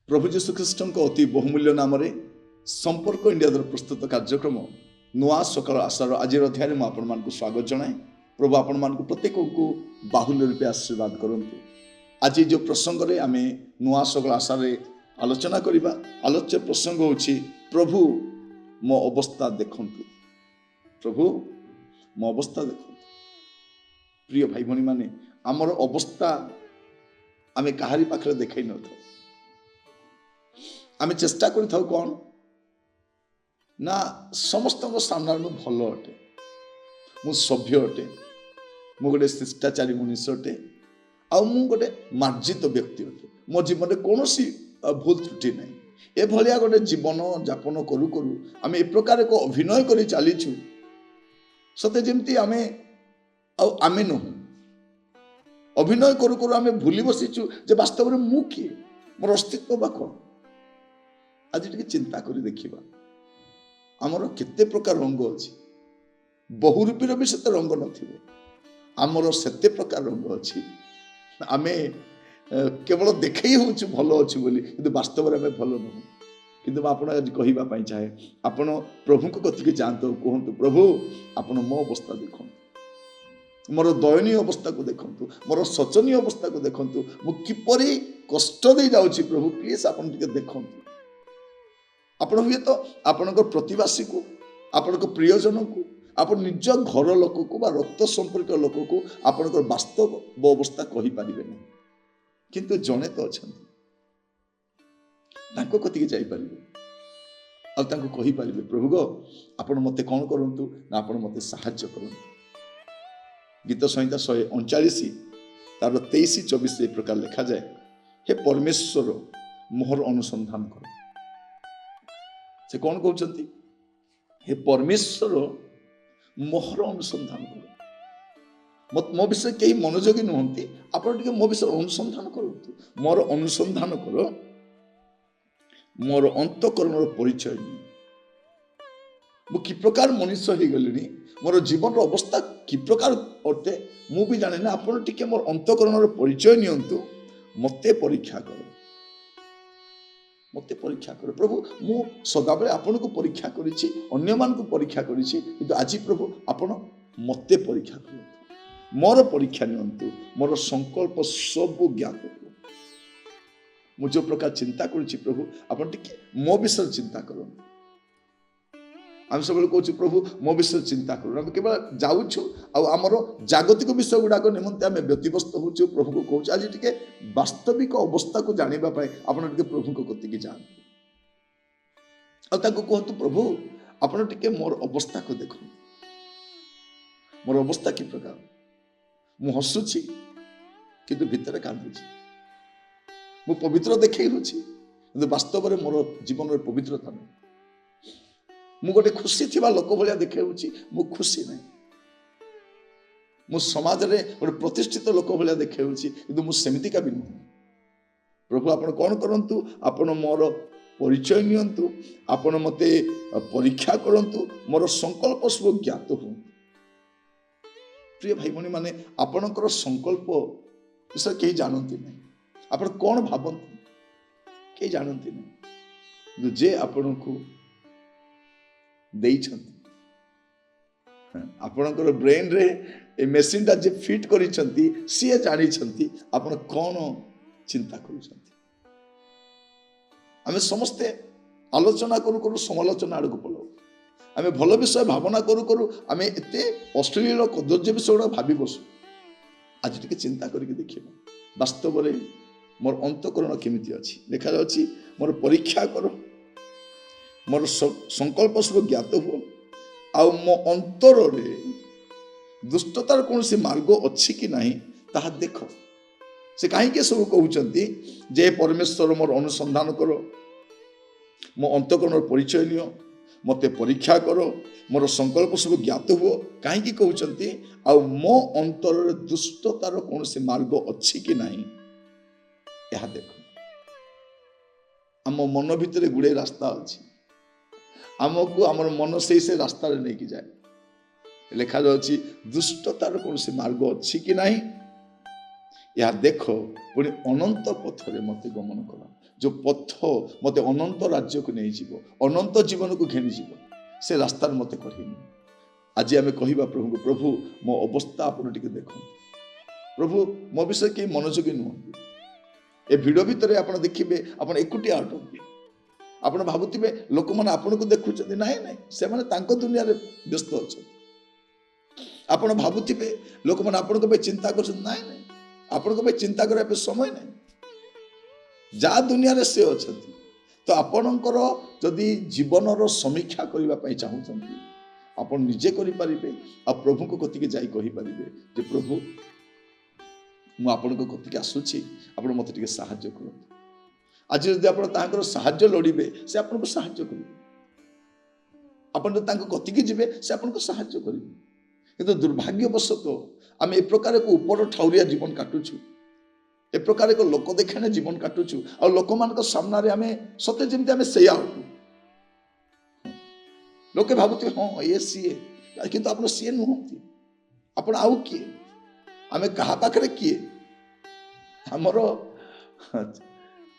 प्रभु जीशु ख्रीष्ट अति बहुमूल्य नाम संपर्क इंडिया द्वारा प्रस्तुत कार्यक्रम नुआ सकाल आशार आज अध्याय में आपण मान स्वागत जनाए। प्रभु आपण मान प्रत्येक को बाहुल्य रूपे आशीर्वाद करंतु। आज जो प्रसंग रे आमे नुआ सकाल आशार आलोचना करिबा। आलोच्य प्रसंग होछि प्रभु मो अवस्था देखंतु। प्रभु मो अवस्था देखंतु। प्रिय भाई भणी माने आमर अवस्था आमे काहारी पाखरे देखाई न था। आमे चेष्टा करि थाउ कोन ना समस्त सामने में भल अटे, मु सभ्य अटे, मु गोटे शिष्टाचारी मनुष्य अटे, आ मु गोटे मार्जित व्यक्ति अटे। मो जीवन में कौन भूल त्रुटि नहीं। ए भलिया गोटे जीवन यापन करू करू आमे ए प्रकार को अभिनय करी चलीछु सते जेमती आमे आमे न अभिनय करू करू आमे भूली बसीछु जे वास्तव में मु किए, मोर अस्तित्व बा कोन। आज टिके चिंता करी देखिबा आमर केते प्रकार रंग अछि। बहुरूपीर भी सेते रंग नथिबो, आमर सेते प्रकार रंग अछि। आमे केवल देखई होछु भलो अछि बोली, किंतु वास्तव रे आमे भलो नहु। किंतु आपण आज कहिबा पई चाहे आपण प्रभु को कथि के जानतो कहंतु, प्रभु आपण मो अवस्था देखंतु, मोर दयनीय अवस्था को देखंतु, मोर शोचनीय अवस्था को देखंतु, मु किपरि कष्ट दे जाउछि। प्रभु प्लीज आपण टिके देखंतु। आपण हुए तो आपण प्रतिवासी को, आपण प्रियजन को, आप निज घर लोक को बा रक्त संपर्क लोक को आपण वास्तव अवस्था कहि पारिबे नहीं। किंतु जने तो अछंती तांको कति के जाई पारिबे आ तांको कहि पारिबे, प्रभु गो आपण मते कोन करंतु ना आपण मते सहाय्य करंतु। गीत संहिता 139 तार 23-24 ए प्रकार लिखा जाए, हे परमेश्वर मोहर अनुसंधान कर। से कौन कहते, हे परमेश्वर मोहर अनुसंधान कर। मो विषय कई मनोयोगी नुहंती, आपण टिके मो विषय अनुसंधान करंतु। मोर अनुसंधान कर, मोर अंतःकरण परिचय मु कि प्रकार मनुष्य हो गलिनी, मोर जीवन अवस्था कि प्रकार अटे मु भी जाने ना। आपण टिके मोर अंतःकरण परिचय नियंतु, मते परीक्षा कर, मते परीक्षा कर। प्रभु मु सदाबले आपण को परीक्षा करिछि, अन्य मान को परीक्षा करिछि, किंतु आज प्रभु आपण मते परीक्षा करंतु, मोर परीक्षा नियंतु, मोर संकल्प सब ज्ञात करू। मु जो प्रकार चिंता करिछि प्रभु आपण टिके मो विषय चिंता करंतु। हम सब कहूँ प्रभु मो विषय चिंता करू। हम केवल जाऊछु आमर जागतिक विषय गुड़ाक निमंते आम व्यतिव्यस्त होछु। प्रभु को कहूँ आज टिके वास्तविक अवस्था को जानिबा पाए आपण टिके प्रभु को कति के जान आ ताको कहतु, प्रभु आपण टिके मोर अवस्था को देखो, मोर अवस्था कि प्रकार। मु हसुछि किंतु भितर कांदुछि, मु पवित्र देखै होछि किंतु वास्तव में मोर जीवन रे पवित्रता नहीं। मु गोटे खुशी थिबा लोक भलिया देखे होछि, मु खुशी नहीं। मु समाज रे गोटे प्रतिष्ठित लोक भलिया देखे होछि किंतु मु सेमितिका भी नहीं। प्रभु आपण कोन करंतु, आपण मोर परिचय नियंतु, आपण मते परीक्षा करंतु, मोर संकल्प सब ज्ञात हो। प्रिय भाई भणी माने आपणकर संकल्प विषय कहीं जानती नहीं, आपण कोन भाबंती कहीं जानती नहीं। जे आपण को आपणकर ब्रेन रे ए मशीन टा जे फिट करिसंती सी जानिसंती आपण कोन चिंता करूसंती। आमे समस्ते आलोचना करू करू समालोचना आड़ को पलाऊ। आमे भल विषय भावना करू करू आमे एते अश्लील कदर्य विषय भावी बसु आज टिके चिंता करके देखिए वास्तव में मोर अंतकरण केमिति अछि लिखा जाउछि मोर परीक्षा करो मोर संकल्प सब ज्ञात हो आ मो अंतर रे दुष्टतार कौन से मार्ग अच्छी कि नहीं ताहा देख से कहीं सब कहते जे परमेश्वर मोर अनुसंधान करो मो अंतकरण परिचय नियो मते परीक्षा करो मोर संकल्प सब ज्ञात हुओ कहीं कहते आ मो अंतर दुष्टतार कौन से मार्ग अच्छी कि नहीं यह देख आम मन भितर गुड़े रास्ता अच्छी आमको आम मन से रास्ता नहीं कि जाए लिखा जाउछि दुष्टतार कौन से मार्ग अच्छी कि नहीं यह देख पुणी अनंत पथरे मते गमन कर जो पथ मते अनंत राज्य को नहीं जीव अनंत जीवन को घेनी जीव से रास्ता मते करेनि आज आम कहवा प्रभु को प्रभु मो अवस्था आपन टिके देख प्रभु मो विषय के मनोयोगी नुहति ए भिड भितर आप देखिए आप एकुटिया अटंती आप भावुवे लोक मैंने आपन को देखुं ना ना से दुनिया व्यस्त अच्छा आप भावुवे लोक मैंने आपन चिंता कर ना ना आपण चिंता करने समय ना जहाँ दुनिया रे से अच्छा तो आपणकर जदि जीवन समीक्षा करने चाहूँगी आप निजे करें आ प्रभु को कतिके जाई कहींपारे जे प्रभु मुझे कतिके आसूची आप मत टे साहाय्य कर आज जदि आप साहाय्य लड़े से आपको साहाय्य करेंगे आप कतिके जी से आपको साहाय्य करेंगे किंतु दुर्भाग्यवशतः आम ए प्रकार एक ऊपर ठाउरिया जीवन काटुछु ए प्रकार एक लोक देखाने जीवन काटुछु आ लोक मान सामने आम सत्य जमी आम से लोके भावुवे हाँ ये सीए किंतु आप सीए नुहति आप आउ किए आम क्या पाखे किए आमर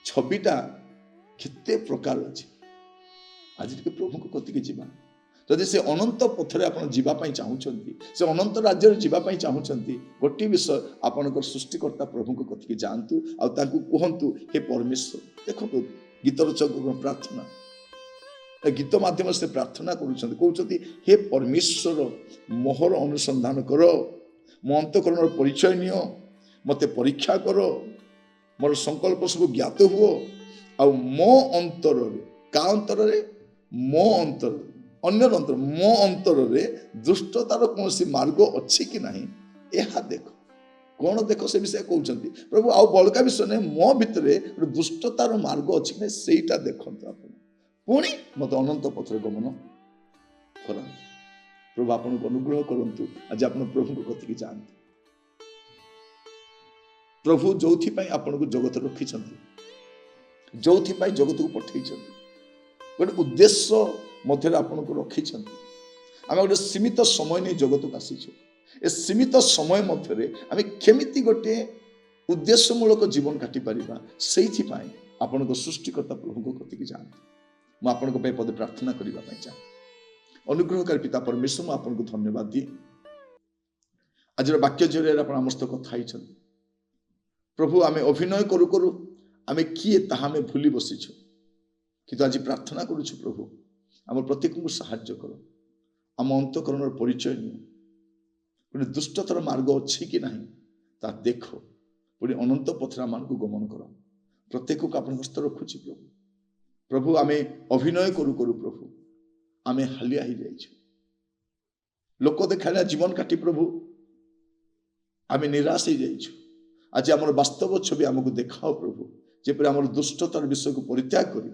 छविटा केते प्रकार अच्छी आज टे प्रभु को कतिके जीवा जदि से अनंत पथरे आप जावाई चाहूँगी से अनंत राज्य जावाई चाहूँगी गोटे विषय आपणकर सृष्टिकर्ता प्रभु को कतिके जातु कहतु हे परमेश्वर देखो गीत रचक प्रार्थना गीत माध्यम से प्रार्थना कहते हे परमेश्वर मोहर अनुसंधान कर मो अंतकरण परिचय नियो मते परीक्षा कर मोर संकल्प सब ज्ञात हुओ आ मो अंतर का अंतर मो अंतर अन्य अंतर मो अंतर दुष्टतार कौन सी मार्ग अच्छी कि नहीं यह देख कौन देख से विषय कहते प्रभु आउ बड़का विषय नहीं मो भितर दुष्टतार मार्ग अच्छी कि नहीं सेटा देखते आप पुणी मत अनंत पथरे गमन कर प्रभु आपन अनुग्रह करंतु आज आप प्रभु को कतिके जाते प्रभु जो आपन को जगत रखी जो जगत को पठे गोटे उद्देश्य मध्य आपन को रखी आम गोटे सीमित समय नहीं जगत को आसीचु ए सीमित समय मध्य आम केमिति गोटे उद्देश्यमूलक जीवन काटी पारिबा सेइथि पई आपन को सृष्टिकर्ता प्रभु को कतिके जाते मु आपन को पदे प्रार्थना करबा पई चाहे अनुग्रहकारी पिता परमेश्वर मु आपन को धन्यवाद दिए आज वाक्य जरिए आप आम सहित कथा प्रभु आम अभिनय करू करू आम किए ताहा आम भूली बसीछु किंतु आज प्रार्थना करुछु प्रभु आम प्रत्येक को साहाय्य कर आम अंतकरण परिचय नियो दुष्टतार मार्ग अच्छी कि नहीं ता देख पुणी अनंत पथरा मान को गमन कर प्रत्येक को आप हस्त रखुची प्रभु प्रभु आम अभिनय करू करू प्रभु आम हालिया ही जाइछु लोक देखा जीवन काटी प्रभु आम निराश ही जाइछु आज आम वास्तव छवि आमको देखाओ प्रभु जेपरि आम दुष्टतार विषय को परित्याग करी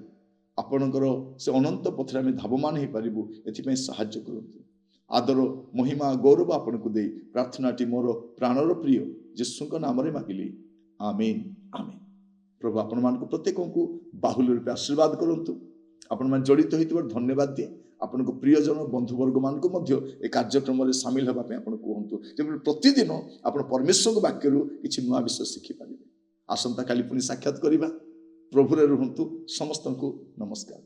आपणकर से अनंत पथरे आम धावमान हो पारू एथि साहाय्य करते आदर महिमा गौरव आपन को दे प्रार्थनाटी मोर प्राणर प्रिय यीशु नाम मागिली आमेन आमेन प्रभु आपण मान प्रत्येक को बाहुल्य रूपे आशीर्वाद करंतु आपण मान जड़ित होइतबार धन्यवाद दिए आपण को प्रियजन बंधुवर्ग मान को मध्य ए कार्यक्रम में सामिल होगा आपण कहतु जब प्रतिदिन आप परमेश्वर वाक्य किसी नुआ विषय शिखिपारे आसंता काली पुणी साक्षात करवा प्रभुरे रुहतु समस्त को नमस्कार।